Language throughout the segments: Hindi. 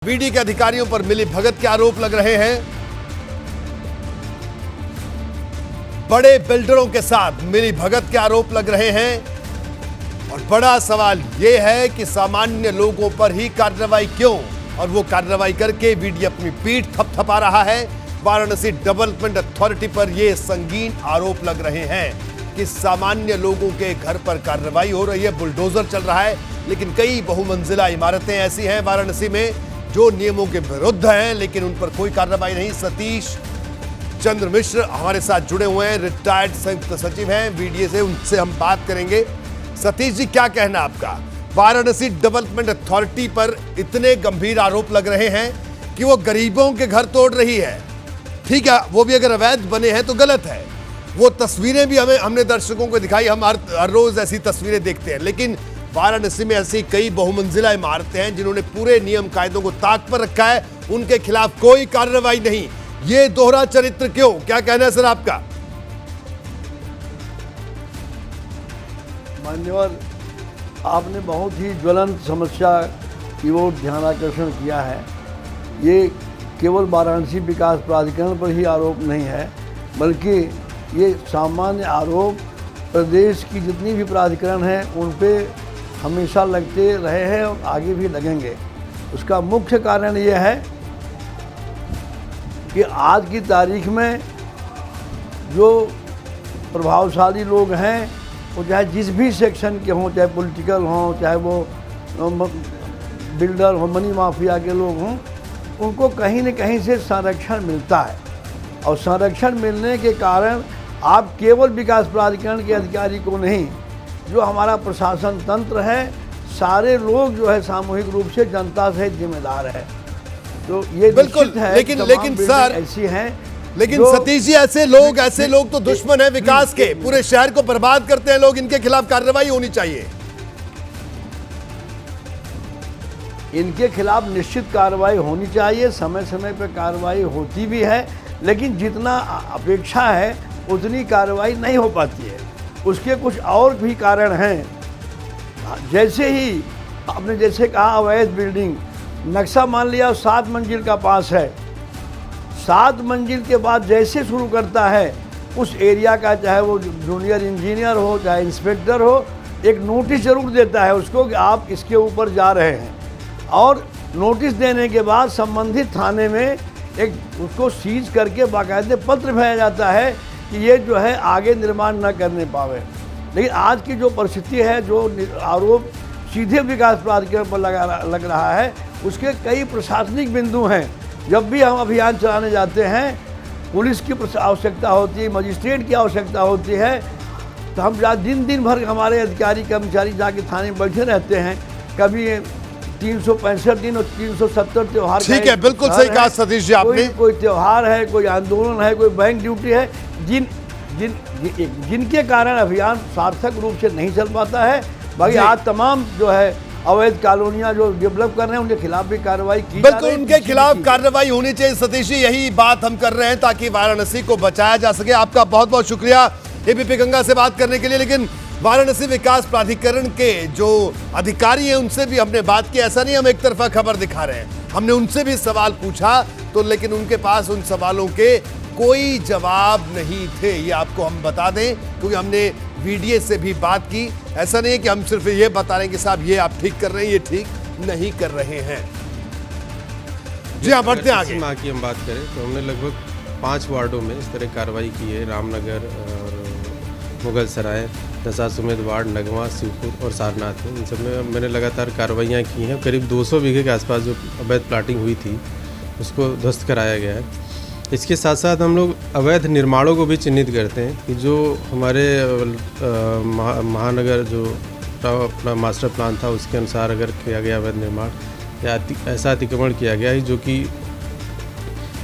बीडी के अधिकारियों पर मिली भगत के आरोप लग रहे हैं। बड़े बिल्डरों के साथ मिली भगत के आरोप लग रहे हैं और बड़ा सवाल यह है कि सामान्य लोगों पर ही कार्रवाई क्यों, और वो कार्रवाई करके बीडी अपनी पीठ थपथपा रहा है। वाराणसी डेवलपमेंट अथॉरिटी पर यह संगीन आरोप लग रहे हैं कि सामान्य लोगों के घर पर कार्रवाई हो रही है, बुलडोजर चल रहा है, लेकिन कई बहुमंजिला इमारतें ऐसी हैं वाराणसी में जो नियमों के विरुद्ध हैं, लेकिन उन पर कोई कार्रवाई नहीं। सतीश चंद्र मिश्र हमारे साथ जुड़े हुए हैं, रिटायर्ड संयुक्त सचिव हैं बीडीए से, उनसे हम बात करेंगे। सतीश जी, क्या कहना आपका? वाराणसी डेवलपमेंट अथॉरिटी पर इतने गंभीर आरोप लग रहे हैं कि वो गरीबों के घर तोड़ रही है। ठीक है, वो भी अगर अवैध बने हैं तो गलत है। वो तस्वीरें भी हमने दर्शकों को दिखाई, हम हर रोज ऐसी तस्वीरें देखते हैं, लेकिन वाराणसी में ऐसी कई बहुमंजिला इमारतें हैं जिन्होंने पूरे नियम कायदों को ताक पर रखा है, उनके खिलाफ कोई कार्रवाई नहीं। ये दोहरा चरित्र क्यों? क्या कहना है सर आपका? मान्यवर, आपने बहुत ही ज्वलंत समस्या की ओर ध्यान आकर्षण किया है। ये केवल वाराणसी विकास प्राधिकरण पर ही आरोप नहीं है, बल्कि ये सामान्य आरोप प्रदेश की जितनी भी प्राधिकरण हैं उन पे हमेशा लगते रहे हैं और आगे भी लगेंगे। उसका मुख्य कारण ये है कि आज की तारीख में जो प्रभावशाली लोग हैं, वो चाहे जिस भी सेक्शन के हों, चाहे पॉलिटिकल हों, चाहे वो बिल्डर हो, मनी माफिया के लोग हों, उनको कहीं न कहीं से संरक्षण मिलता है। और संरक्षण मिलने के कारण आप केवल विकास प्राधिकरण के अधिकारी को नहीं, जो हमारा प्रशासन तंत्र है, सारे लोग जो है सामूहिक रूप से जनता से जिम्मेदार है। तो ये बिल्कुल है, लेकिन सर ऐसी हैं, लेकिन सतीश जी, ऐसे लोग तो दुश्मन है विकास के, पूरे शहर को बर्बाद करते हैं लोग, इनके खिलाफ कार्रवाई होनी चाहिए। इनके खिलाफ निश्चित कार्रवाई होनी चाहिए, समय समय पर कार्रवाई होती भी है, लेकिन जितना अपेक्षा है उतनी कार्रवाई नहीं हो पाती है। उसके कुछ और भी कारण हैं। जैसे ही आपने जैसे कहा अवैध बिल्डिंग, नक्शा मान लिया 7 मंजिल का पास है, 7 मंजिल के बाद जैसे शुरू करता है उस एरिया का, चाहे वो जूनियर इंजीनियर हो चाहे इंस्पेक्टर हो, एक नोटिस जरूर देता है उसको कि आप इसके ऊपर जा रहे हैं, और नोटिस देने के बाद संबंधित थाने में एक उसको सीज करके बाकायदे पत्र भेजा जाता है कि ये जो है आगे निर्माण न करने पावे। लेकिन आज की जो परिस्थिति है, जो आरोप सीधे विकास प्राधिकरण पर लग रहा है, उसके कई प्रशासनिक बिंदु हैं। जब भी हम अभियान चलाने जाते हैं, पुलिस की आवश्यकता होती है, मजिस्ट्रेट की आवश्यकता होती है, तो हम दिन भर हमारे अधिकारी कर्मचारी जाके थाने में बैठे रहते हैं। कभी 365 दिन और 370 त्यौहार। ठीक है, बिल्कुल सही कहा सतीश जी आपने। कोई त्यौहार है, कोई आंदोलन है, कोई बैंक ड्यूटी है, जिनके कारण अभियान सार्थक रूप से नहीं चल पाता है। बाकी आज तमाम जो है अवैध कॉलोनियां जो डेवलप कर रहे हैं, उनके खिलाफ भी कार्रवाई की। बिल्कुल, उनके खिलाफ कार्रवाई होनी चाहिए सतीश जी, यही बात हम कर रहे हैं ताकि वाराणसी को बचाया जा सके। आपका बहुत बहुत शुक्रिया एबीपी गंगा से बात करने के लिए। लेकिन वाराणसी विकास प्राधिकरण के जो अधिकारी हैं उनसे भी हमने बात की। ऐसा नहीं हम एक तरफा खबर दिखा रहे हैं, हमने उनसे भी सवाल पूछा तो, लेकिन उनके पास उन सवालों के कोई जवाब नहीं थे। ये आपको हम बता दें, क्योंकि हमने वीडियो से भी बात की। ऐसा नहीं है कि हम सिर्फ ये बता रहे हैं कि साहब ये आप ठीक कर रहे हैं, ये ठीक नहीं कर रहे हैं। जी हाँ, बढ़ते हैं आगे। माह की हम बात करें तो हमने लगभग 5 वार्डों में इस तरह कार्रवाई की है। रामनगर और मुगल सराय, दशाश्वमेध वार्ड, नगवा, शिवपुर और सारनाथ में, इन सब में मैंने लगातार कार्रवाइयाँ की हैं। करीब 200 बीघे के आसपास जो अवैध प्लाटिंग हुई थी उसको ध्वस्त कराया गया है। इसके साथ साथ हम लोग अवैध निर्माणों को भी चिन्हित करते हैं कि जो हमारे महानगर जो अपना मास्टर प्लान था उसके अनुसार अगर किया गया अवैध निर्माण या ऐसा अतिक्रमण किया गया है जो कि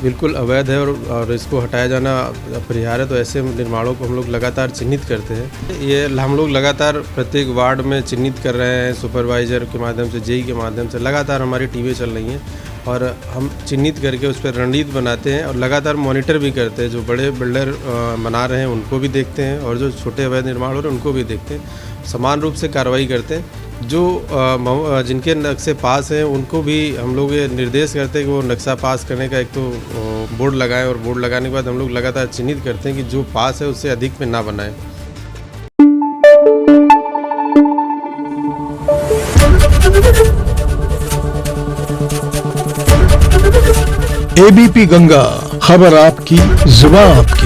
बिल्कुल अवैध है और इसको हटाया जाना अपरिहार्य है, तो ऐसे निर्माणों को हम लोग लगातार चिन्हित करते हैं। ये हम लोग लगातार प्रत्येक वार्ड में चिन्हित कर रहे हैं, सुपरवाइज़र के माध्यम से, जेई के माध्यम से लगातार हमारी टीमें चल रही हैं और हम चिन्हित करके उस पर रणनीति बनाते हैं और लगातार मॉनिटर भी करते हैं। जो बड़े बिल्डर बना रहे हैं उनको भी देखते हैं और जो छोटे अवैध निर्माण हो रहे हैं उनको भी देखते हैं, समान रूप से कार्रवाई करते हैं जो जिनके नक्शे पास हैं उनको भी हम लोग ये निर्देश करते हैं कि वो नक्शा पास करने का एक तो बोर्ड लगाएं, और बोर्ड लगाने के बाद हम लोग लगातार चिन्हित करते हैं कि जो पास है उससे अधिक में ना बनाएं। एबीपी गंगा, खबर आपकी, जुबान आपकी।